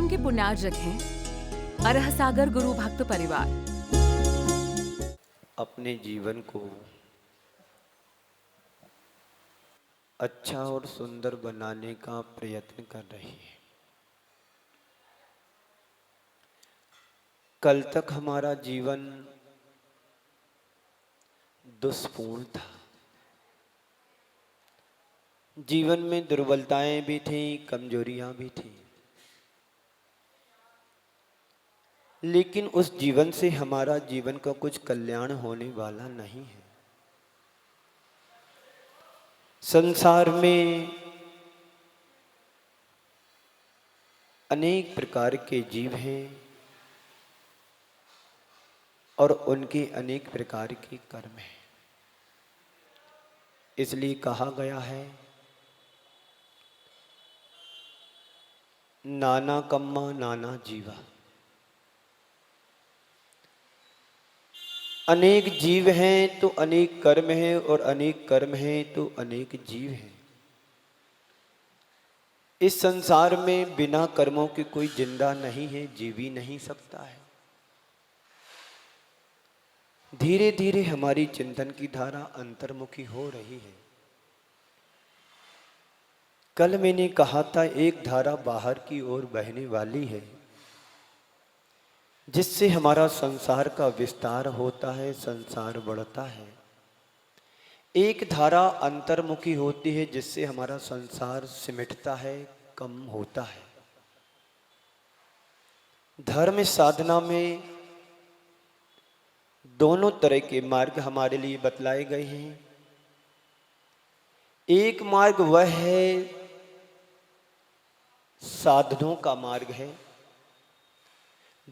आश्रम के पुण्यार्जक हैं अरह सागर गुरु भक्त परिवार। अपने जीवन को अच्छा और सुंदर बनाने का प्रयत्न कर रही है। कल तक हमारा जीवन दुष्पूर्ण था। जीवन में दुर्बलताएं भी थीं, कमजोरियां भी थीं, लेकिन उस जीवन से हमारा जीवन का कुछ कल्याण होने वाला नहीं है। संसार में अनेक प्रकार के जीव हैं और उनके अनेक प्रकार के कर्म हैं। इसलिए कहा गया है, नाना कम्मा नाना जीवा। अनेक जीव हैं तो अनेक कर्म हैं, और अनेक कर्म हैं तो अनेक जीव हैं। इस संसार में बिना कर्मों के कोई जिंदा नहीं है, जी भी नहीं सकता है। धीरे धीरे हमारी चिंतन की धारा अंतर्मुखी हो रही है। कल मैंने कहा था, एक धारा बाहर की ओर बहने वाली है, जिससे हमारा संसार का विस्तार होता है, संसार बढ़ता है। एक धारा अंतर्मुखी होती है, जिससे हमारा संसार सिमटता है, कम होता है। धर्म साधना में दोनों तरह के मार्ग हमारे लिए बतलाए गए हैं। एक मार्ग वह है, साधनों का मार्ग है।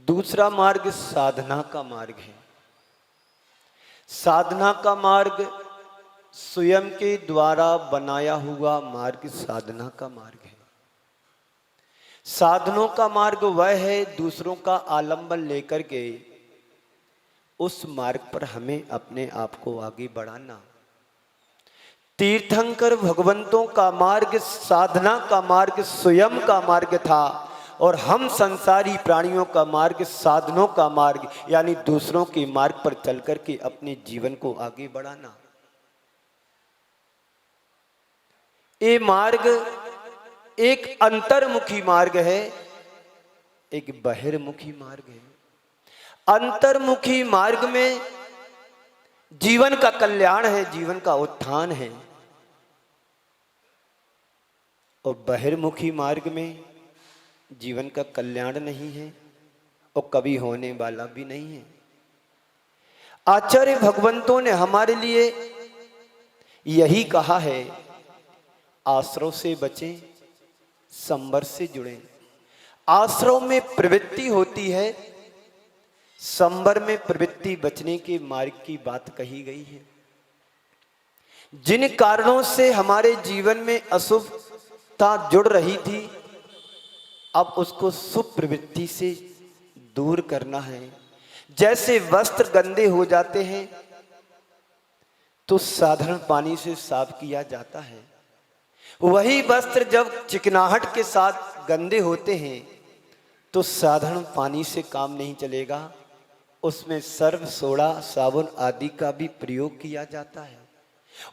दूसरा मार्ग साधना का मार्ग है। साधना का मार्ग स्वयं के द्वारा बनाया हुआ मार्ग साधना का मार्ग है। साधनों का मार्ग वह है, दूसरों का आलंबन लेकर के उस मार्ग पर हमें अपने आप को आगे बढ़ाना। तीर्थंकर भगवंतों का मार्ग साधना का मार्ग स्वयं का मार्ग था, और हम संसारी प्राणियों का मार्ग साधनों का मार्ग, यानी दूसरों के मार्ग पर चलकर के अपने जीवन को आगे बढ़ाना। ये मार्ग एक अंतर्मुखी मार्ग है, एक बहिर्मुखी मार्ग है। अंतर्मुखी मार्ग में जीवन का कल्याण है, जीवन का उत्थान है, और बहिर्मुखी मार्ग में जीवन का कल्याण नहीं है और कभी होने वाला भी नहीं है। आचार्य भगवंतों ने हमारे लिए यही कहा है, आश्रव से बचें, संबर से जुड़ें। आश्रव में प्रवृत्ति होती है, संबर में प्रवृत्ति बचने के मार्ग की बात कही गई है। जिन कारणों से हमारे जीवन में अशुभता जुड़ रही थी, अब उसको शुभ प्रवृत्ति से दूर करना है। जैसे वस्त्र गंदे हो जाते हैं तो साधारण पानी से साफ किया जाता है, वही वस्त्र जब चिकनाहट के साथ गंदे होते हैं तो साधारण पानी से काम नहीं चलेगा, उसमें सर्फ, सोडा, साबुन आदि का भी प्रयोग किया जाता है।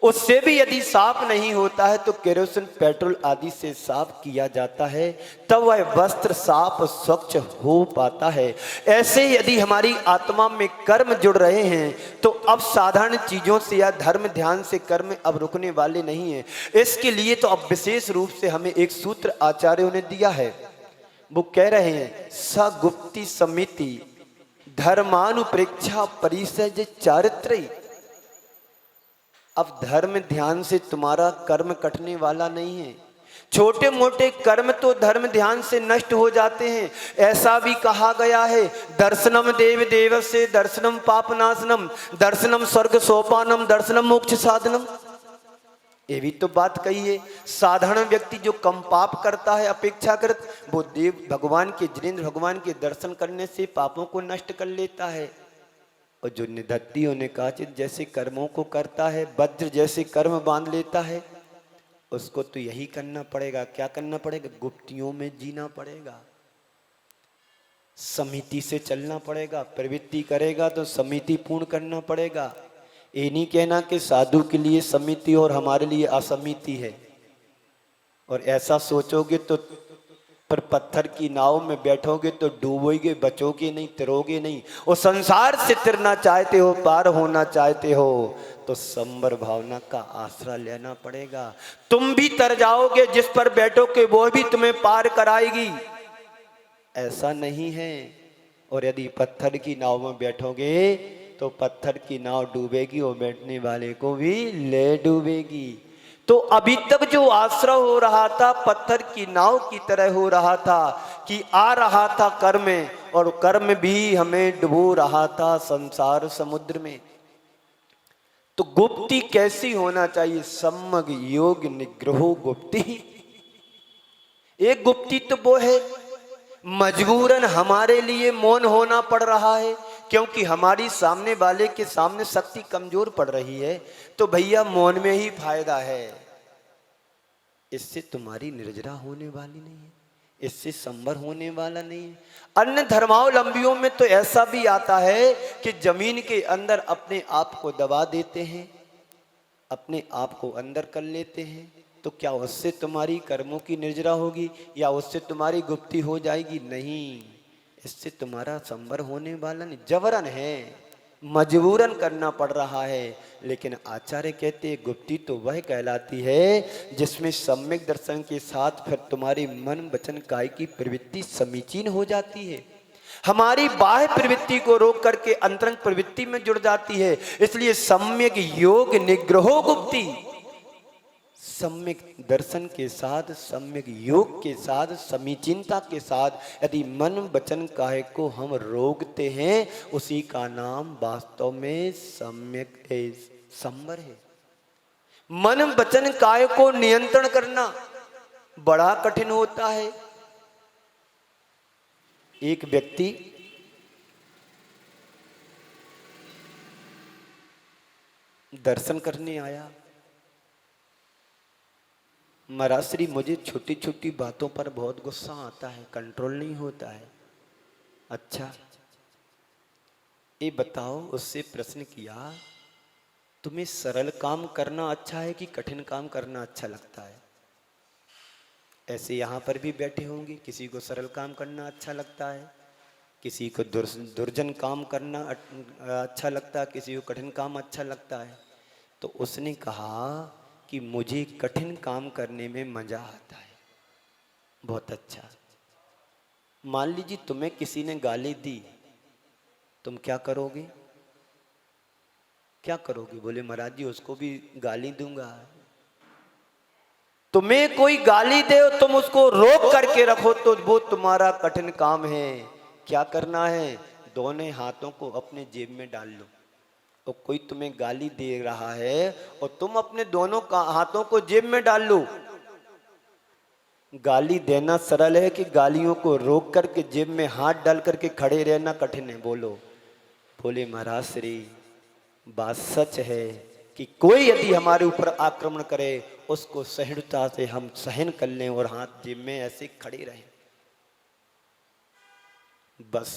उससे भी यदि साफ नहीं होता है तो केरोसिन, पेट्रोल आदि से साफ किया जाता है, तब वह वस्त्र साफ स्वच्छ हो पाता है। ऐसे यदि हमारी आत्मा में कर्म जुड़ रहे हैं तो अब साधारण चीजों से या धर्म ध्यान से कर्म अब रुकने वाले नहीं हैं। इसके लिए तो अब विशेष रूप से हमें एक सूत्र आचार्यों ने दिया है। वो कह रहे हैं, सगुप्ति समिति धर्मानुप्रेक्षा परिसज चारित्री। अब धर्म ध्यान से तुम्हारा कर्म कटने वाला नहीं है। छोटे मोटे कर्म तो धर्म ध्यान से नष्ट हो जाते हैं। ऐसा भी कहा गया है, दर्शनम देव देवस्य दर्शनम पापनाशनम दर्शनम स्वर्ग सोपानम दर्शनम मोक्ष साधनम। ये भी तो बात कही है। साधारण व्यक्ति जो कम पाप करता है अपेक्षाकृत, वो देव भगवान के, जिनेंद्र भगवान के दर्शन करने से पापों को नष्ट कर लेता है। और जो निधत्तियों ने काचित जैसे कर्मों को करता है, वज्र जैसे कर्म बांध लेता है, उसको तो यही करना पड़ेगा। क्या करना पड़ेगा? गुप्तियों में जीना पड़ेगा। समिति से चलना पड़ेगा, प्रवृत्ति करेगा तो समिति पूर्ण करना पड़ेगा। ये नहीं कहना कि साधु के लिए समिति और हमारे लिए असमिति है, और ऐसा सोचोगे तो पर पत्थर की नाव में बैठोगे तो डूबोगे, बचोगे नहीं, तिरोगे नहीं। और संसार से तिरना चाहते हो, पार होना चाहते हो, तो संबर भावना का आसरा लेना पड़ेगा। तुम भी तर जाओगे, जिस पर बैठोगे वो भी तुम्हें पार कराएगी, ऐसा नहीं है। और यदि पत्थर की नाव में बैठोगे तो पत्थर की नाव डूबेगी और बैठने वाले को भी ले डूबेगी। तो अभी तक जो आश्रय हो रहा था पत्थर की नाव की तरह हो रहा था कि आ रहा था कर्म, और कर्म भी हमें डुबो रहा था संसार समुद्र में। तो गुप्ती कैसी होना चाहिए? सम्यक योग निग्रहो गुप्ती। एक गुप्ती तो वो है मजबूरन हमारे लिए मौन होना पड़ रहा है, क्योंकि हमारी सामने वाले के सामने शक्ति कमजोर पड़ रही है, तो भैया मौन में ही फायदा है। इससे तुम्हारी निर्जरा होने वाली नहीं है, इससे संबर होने वाला नहीं है। अन्य धर्मावलंबियों में तो ऐसा भी आता है कि जमीन के अंदर अपने आप को दबा देते हैं, अपने आप को अंदर कर लेते हैं। तो क्या उससे तुम्हारी कर्मों की निर्जरा होगी या उससे तुम्हारी गुप्ती हो जाएगी? नहीं, इससे तुम्हारा संबर होने वाला नहीं। जबरन है, मजबूरन करना पड़ रहा है। लेकिन आचार्य कहते हैं गुप्ती तो वह कहलाती है जिसमें सम्यक दर्शन के साथ फिर तुम्हारी मन वचन काय की प्रवृत्ति समीचीन हो जाती है, हमारी बाह्य प्रवृत्ति को रोक करके अंतरंग प्रवृत्ति में जुड़ जाती है। इसलिए सम्यक योग निग्रहो गुप्ती। सम्यक दर्शन के साथ, सम्यक योग के साथ, समीचीनता के साथ यदि मन वचन काय को हम रोकते हैं, उसी का नाम वास्तव में सम्यक संबर है। मन वचन काय को नियंत्रण करना बड़ा कठिन होता है। एक व्यक्ति दर्शन करने आया। महाराज श्री, मुझे छोटी छोटी बातों पर बहुत गुस्सा आता है, कंट्रोल नहीं होता है। अच्छा, ये बताओ, उससे प्रश्न किया, तुम्हें सरल काम करना अच्छा है कि कठिन काम करना अच्छा लगता है? ऐसे यहाँ पर भी बैठे होंगे, किसी को सरल काम करना अच्छा लगता है, किसी को दुर्जन काम करना अच्छा लगता है, किसी को कठिन काम अच्छा लगता है। तो उसने कहा कि मुझे कठिन काम करने में मजा आता है। बहुत अच्छा। मान लीजिए तुम्हें किसी ने गाली दी, तुम क्या करोगे? क्या करोगे? बोले महाराज जी उसको भी गाली दूंगा। तुम्हें कोई गाली दे और तुम उसको रोक करके रखो तो वो तुम्हारा कठिन काम है। क्या करना है? दोनों हाथों को अपने जेब में डाल लो। और कोई तुम्हें गाली दे रहा है और तुम अपने दोनों हाथों को जेब में डाल लो। गाली देना सरल है कि गालियों को रोक करके जेब में हाथ डाल करके खड़े रहना कठिन है? बोलो। बोले महाराज श्री, बात सच है कि कोई यदि हमारे ऊपर आक्रमण करे उसको सहिष्णुता से हम सहन कर लें और हाथ जेब में ऐसे खड़े रहें, बस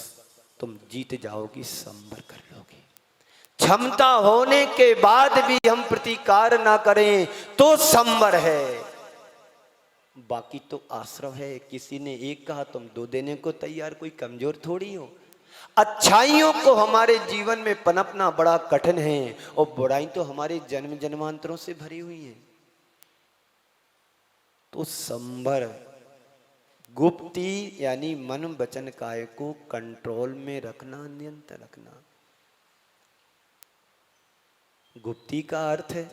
तुम जीत जाओगी, संबर कर लोगी। क्षमता होने के बाद भी हम प्रतिकार ना करें तो संबर है, बाकी तो आश्रम है। किसी ने एक कहा तुम दो देने को तैयार, कोई कमजोर थोड़ी हो। अच्छाइयों को हमारे जीवन में पनपना बड़ा कठिन है और बुराई तो हमारे जन्म जन्मांतरों से भरी हुई है। तो संबर, गुप्ती यानी मन वचन काय को कंट्रोल में रखना, नियंत्रण रखना। गुप्ती का अर्थ है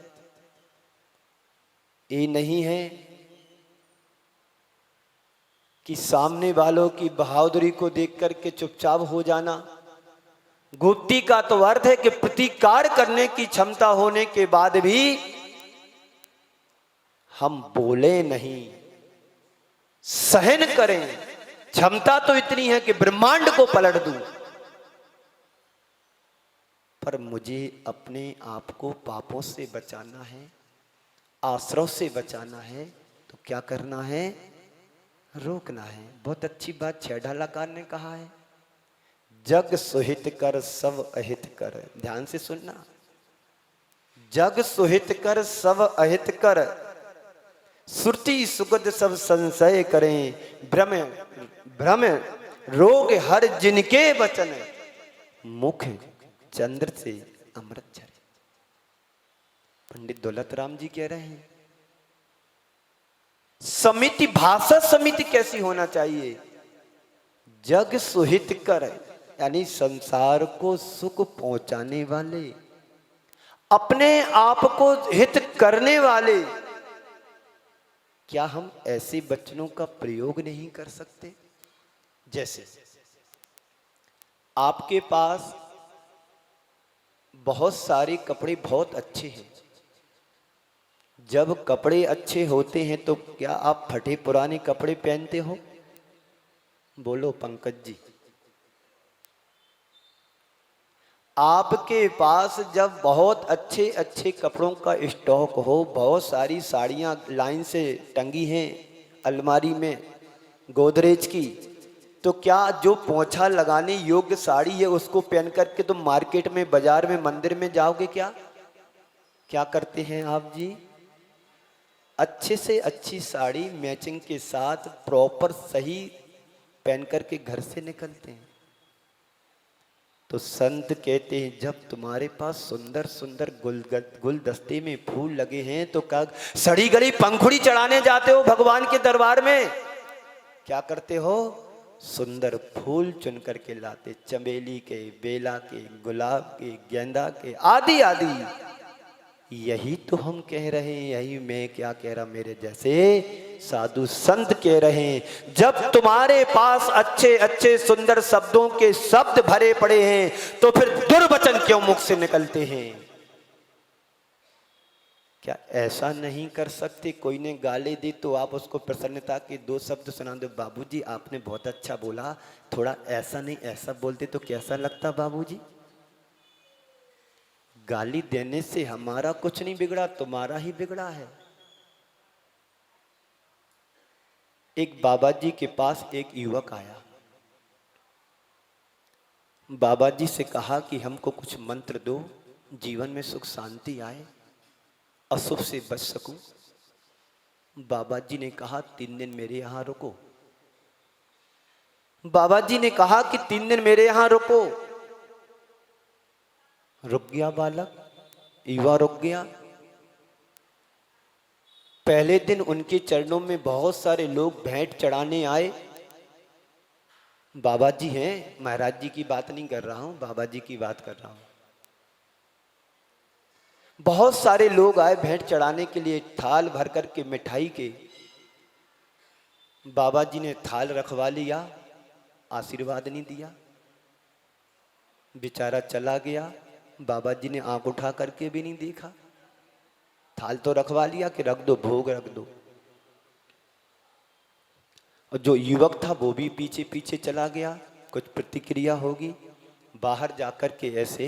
ये नहीं है कि सामने वालों की बहादुरी को देख करके चुपचाप हो जाना। गुप्ती का तो अर्थ है कि प्रतिकार करने की क्षमता होने के बाद भी हम बोले नहीं, सहन करें। क्षमता तो इतनी है कि ब्रह्मांड को पलट दूं, पर मुझे अपने आप को पापों से बचाना है, आश्रव से बचाना है। तो क्या करना है? रोकना है। बहुत अच्छी बात छेड़ालाकार ने कहा है। जग सुहित कर सब अहित कर। ध्यान से सुनना, जग सुहित कर सब अहित कर, सुरति सुगत सब संशय करें, भ्रम भ्रम रोग हर जिनके वचन, मुख चंद्र से अमृत झरे। पंडित दौलत राम जी कह रहे हैं समिति, भाषा समिति कैसी होना चाहिए? जग सुहित कर, यानी संसार को सुख पहुंचाने वाले, अपने आप को हित करने वाले। क्या हम ऐसे वचनों का प्रयोग नहीं कर सकते? जैसे आपके पास बहुत सारे कपड़े बहुत अच्छे हैं, जब कपड़े अच्छे होते हैं तो क्या आप फटे पुराने कपड़े पहनते हो? बोलो पंकज जी। आपके पास जब बहुत अच्छे अच्छे कपड़ों का स्टॉक हो, बहुत सारी साड़ियां लाइन से टंगी हैं अलमारी में गोदरेज की, तो क्या जो पोंछा लगाने योग्य साड़ी है उसको पहन करके तुम मार्केट में, बाजार में, मंदिर में जाओगे? क्या करते हैं आप जी? अच्छे से अच्छी साड़ी मैचिंग के साथ प्रॉपर सही पहन करके घर से निकलते हैं। तो संत कहते हैं जब तुम्हारे पास सुंदर सुंदर गुलदस्ते में फूल लगे हैं तो क्या सड़ी गली पंखुड़ी चढ़ाने जाते हो भगवान के दरबार में? क्या करते हो? सुंदर फूल चुन करके लाते, चमेली के, बेला के, गुलाब के, गेंदा के, आदि आदि। यही तो हम कह रहे हैं, यही मैं क्या कह रहा, मेरे जैसे साधु संत कह रहे हैं जब तुम्हारे पास अच्छे अच्छे सुंदर शब्दों के शब्द भरे पड़े हैं तो फिर दुर्वचन क्यों मुख से निकलते हैं? क्या ऐसा नहीं कर सकते? कोई ने गाली दी तो आप उसको प्रसन्नता के दो शब्द सुना दो, बाबूजी आपने बहुत अच्छा बोला, थोड़ा ऐसा नहीं ऐसा बोलते तो कैसा लगता बाबूजी? गाली देने से हमारा कुछ नहीं बिगड़ा, तुम्हारा ही बिगड़ा है। एक बाबा जी के पास एक युवक आया, बाबा जी से कहा कि हमको कुछ मंत्र दो, जीवन में सुख शांति आए, अशुभ से बच सकूं। बाबा जी ने कहा 3 दिन मेरे यहां रुको। बाबा जी ने कहा कि 3 दिन मेरे यहां रुको। रुक गया बालक, युवा रुक गया। पहले दिन उनके चरणों में बहुत सारे लोग भेंट चढ़ाने आए। बाबा जी हैं, महाराज जी की बात नहीं कर रहा हूं, बाबा जी की बात कर रहा हूं। बहुत सारे लोग आए भेंट चढ़ाने के लिए, थाल भर करके मिठाई के। बाबा जी ने थाल रखवा लिया, आशीर्वाद नहीं दिया, बेचारा चला गया। बाबा जी ने आंख उठा करके भी नहीं देखा, थाल तो रखवा लिया कि रख दो, भोग रख दो। और जो युवक था वो भी पीछे पीछे चला गया, कुछ प्रतिक्रिया होगी। बाहर जाकर के ऐसे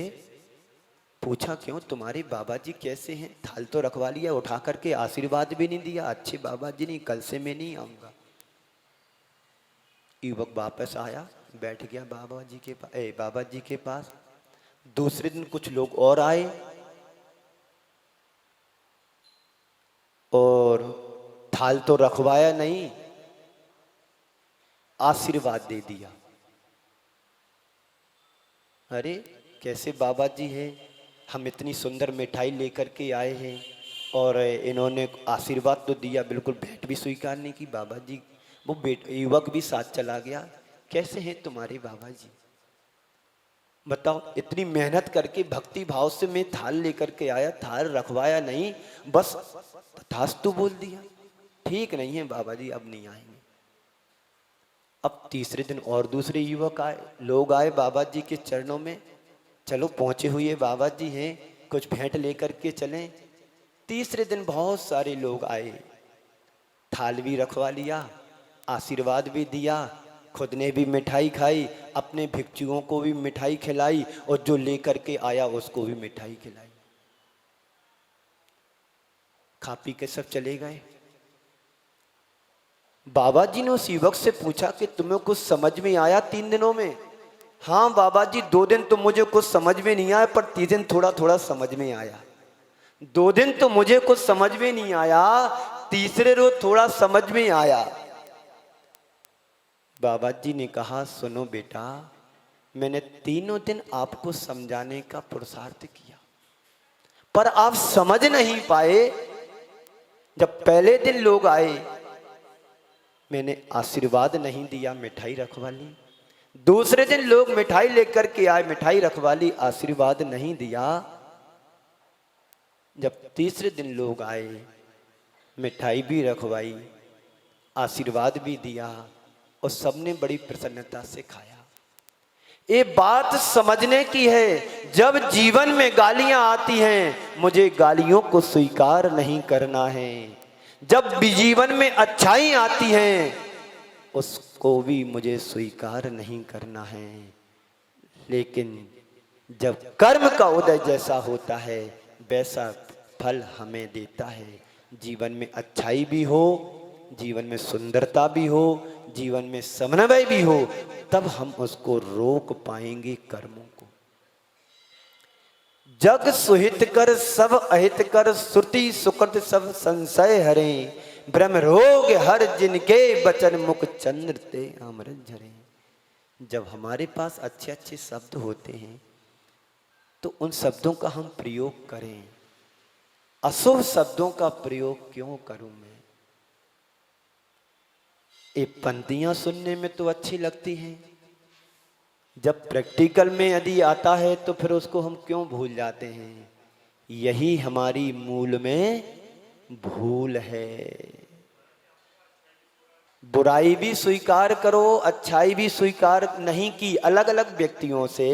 पूछा क्यों तुम्हारे बाबा जी कैसे हैं? थाल तो रखवा लिया, उठा करके आशीर्वाद भी नहीं दिया। अच्छे बाबा जी नहीं, कल से मैं नहीं आऊंगा। युवक वापस आया, बैठ गया बाबा जी के पास। दूसरे दिन कुछ लोग और आए और थाल तो रखवाया नहीं, आशीर्वाद दे दिया। अरे कैसे बाबा जी हैं, हम इतनी सुंदर मिठाई लेकर के आए हैं और इन्होंने आशीर्वाद तो दिया, बिल्कुल भेंट भी स्वीकार नहीं की। बाबा जी, वो युवक भी साथ चला गया। कैसे हैं तुम्हारे बाबा जी? बताओ, इतनी मेहनत करके भक्ति भाव से मैं थाल लेकर के आया, थाल रखवाया नहीं, बस तथास्तु बोल दिया। ठीक नहीं है बाबा जी, अब नहीं आएंगे। अब तीसरे दिन और दूसरे युवक आए, लोग आए बाबा जी के चरणों में, चलो पहुंचे हुए बाबा जी हैं, कुछ भेंट लेकर के चलें। तीसरे दिन बहुत सारे लोग आए, थाल भी रखवा लिया, आशीर्वाद भी दिया, खुद ने भी मिठाई खाई, अपने भिक्षुओं को भी मिठाई खिलाई और जो लेकर के आया उसको भी मिठाई खिलाई। खा पी के सब चले गए। बाबा जी ने उस युवक से पूछा कि तुम्हें कुछ समझ में आया 3 दिनों में? हाँ बाबा जी 2 दिन तो मुझे कुछ समझ में नहीं आया, पर 3 दिन थोड़ा थोड़ा समझ में आया। 2 दिन तो मुझे कुछ समझ में नहीं आया, तीसरे रोज थोड़ा समझ में आया। बाबा जी ने कहा सुनो बेटा, मैंने 3 दिन आपको समझाने का पुरुषार्थ किया, पर आप समझ नहीं पाए। जब पहले दिन लोग आए, मैंने आशीर्वाद नहीं दिया, मिठाई रखवा ली। दूसरे दिन लोग मिठाई लेकर के आए, मिठाई रखवा ली, आशीर्वाद नहीं दिया। जब तीसरे दिन लोग आए, मिठाई भी रखवाई, आशीर्वाद भी दिया, और सबने बड़ी प्रसन्नता से खाया। ये बात समझने की है, जब जीवन में गालियां आती हैं, मुझे गालियों को स्वीकार नहीं करना है। जब भी जीवन में अच्छाई आती हैं, उसको भी मुझे स्वीकार नहीं करना है। लेकिन जब कर्म का उदय जैसा होता है, वैसा फल हमें देता है। जीवन में अच्छाई भी हो, जीवन में सुंदरता भी हो, जीवन में समन्वय भी हो, तब हम उसको रोक पाएंगे कर्मों को। जग सुहित कर सब अहित कर, श्रुति सुकृत सब संशय हरे, ब्रह्म रोग हर जिनके बचन मुख चंद्र ते अमृत झरे। जब हमारे पास अच्छे अच्छे शब्द होते हैं तो उन शब्दों का हम प्रयोग करें, अशुभ शब्दों का प्रयोग क्यों करूं मैं? ये पंक्तियां सुनने में तो अच्छी लगती हैं, जब प्रैक्टिकल में यदि आता है तो फिर उसको हम क्यों भूल जाते हैं? यही हमारी मूल में भूल है। बुराई भी स्वीकार करो, अच्छाई भी स्वीकार नहीं की। अलग अलग व्यक्तियों से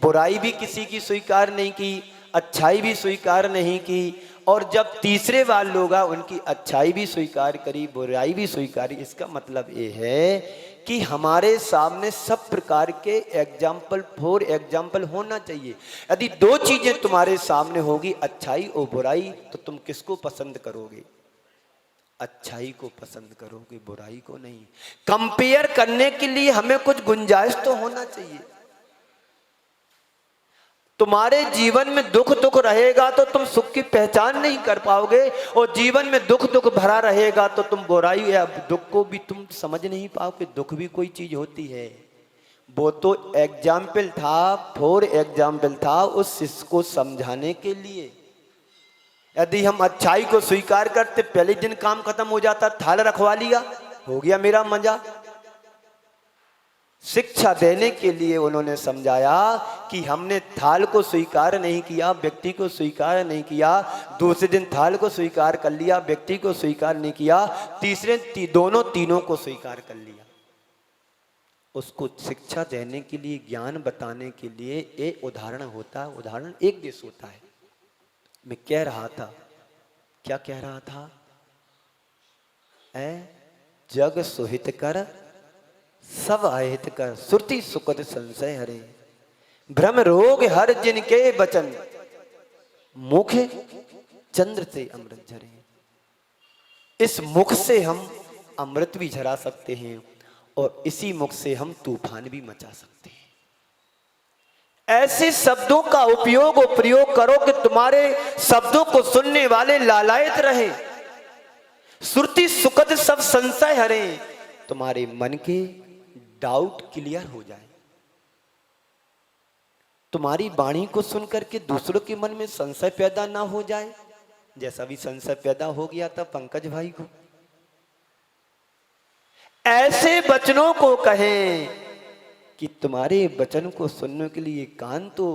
बुराई भी किसी की स्वीकार नहीं की, अच्छाई भी स्वीकार नहीं की, और जब तीसरे वाले लोग उनकी अच्छाई भी स्वीकार करी, बुराई भी स्वीकारी। इसका मतलब ये है कि हमारे सामने सब प्रकार के एग्जाम्पल फॉर एग्जाम्पल होना चाहिए। यदि 2 चीजें तुम्हारे सामने होगी, अच्छाई और बुराई, तो तुम किसको पसंद करोगे? अच्छाई को पसंद करोगे, बुराई को नहीं। कंपेयर करने के लिए हमें कुछ गुंजाइश तो होना चाहिए। तुम्हारे जीवन में दुख दुख रहेगा तो तुम सुख की पहचान नहीं कर पाओगे, और जीवन में दुख दुख भरा रहेगा तो तुम बुराई या दुख को भी तुम समझ नहीं पाओगे। दुख भी कोई चीज होती है। वो तो एग्जाम्पल था, फॉर एग्जाम्पल था, उस शिष्य को समझाने के लिए। यदि हम अच्छाई को स्वीकार करते, पहले दिन काम खत्म हो जाता, थाल रखवा लिया, हो गया मेरा मजा। शिक्षा देने के लिए उन्होंने समझाया कि हमने थाल को स्वीकार नहीं किया, व्यक्ति को स्वीकार नहीं किया। दूसरे दिन थाल को स्वीकार कर लिया, व्यक्ति को स्वीकार नहीं किया। तीसरे तीनों को स्वीकार कर लिया। उसको शिक्षा देने के लिए, ज्ञान बताने के लिए एक उदाहरण होता है। उदाहरण एक देश होता है। मैं कह रहा था, क्या कह रहा था? जग सुहित कर सब अहित कर, श्रुति सुकृत संशय हरे, भ्रम रोग हर जिनके बचन, मुख चंद्र से अमृत झरे। इस मुख से हम अमृत भी झरा सकते हैं, और इसी मुख से हम तूफान भी मचा सकते हैं। ऐसे शब्दों का उपयोग और प्रयोग करो कि तुम्हारे शब्दों को सुनने वाले लालायित रहे। श्रुति सुकृत सब संशय हरे, तुम्हारे मन के डाउट क्लियर हो जाए। तुम्हारी वाणी को सुनकर के दूसरों के मन में संशय पैदा ना हो जाए, जैसा भी संशय पैदा हो गया था पंकज भाई को। ऐसे वचनों को कहें कि तुम्हारे वचन को सुनने के लिए कान तो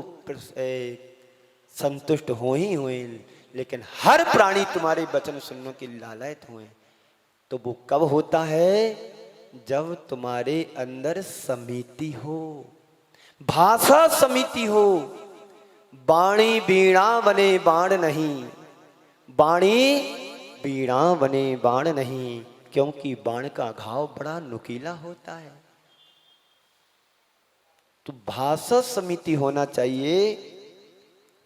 संतुष्ट हो ही हुए, लेकिन हर प्राणी तुम्हारे वचन सुनने के लालायित हुए। तो वो कब होता है? जब तुम्हारे अंदर समिति हो, भाषा समिति हो। बाणी बीणा बने बाण नहीं, बाणी बीणा बने बाण नहीं, क्योंकि बाण का घाव बड़ा नुकीला होता है। तो भाषा समिति होना चाहिए।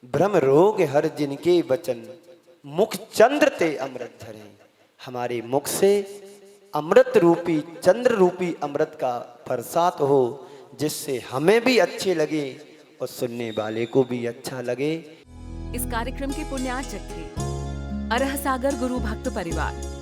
भ्रम रोग हर जिनके वचन, मुख चंद्र ते अमृत धरे। हमारे मुख से अमृत रूपी, चंद्र रूपी अमृत का बरसात हो, जिससे हमें भी अच्छे लगे और सुनने वाले को भी अच्छा लगे। इस कार्यक्रम के पुण्यार्चक थे अरह सागर गुरु भक्त परिवार।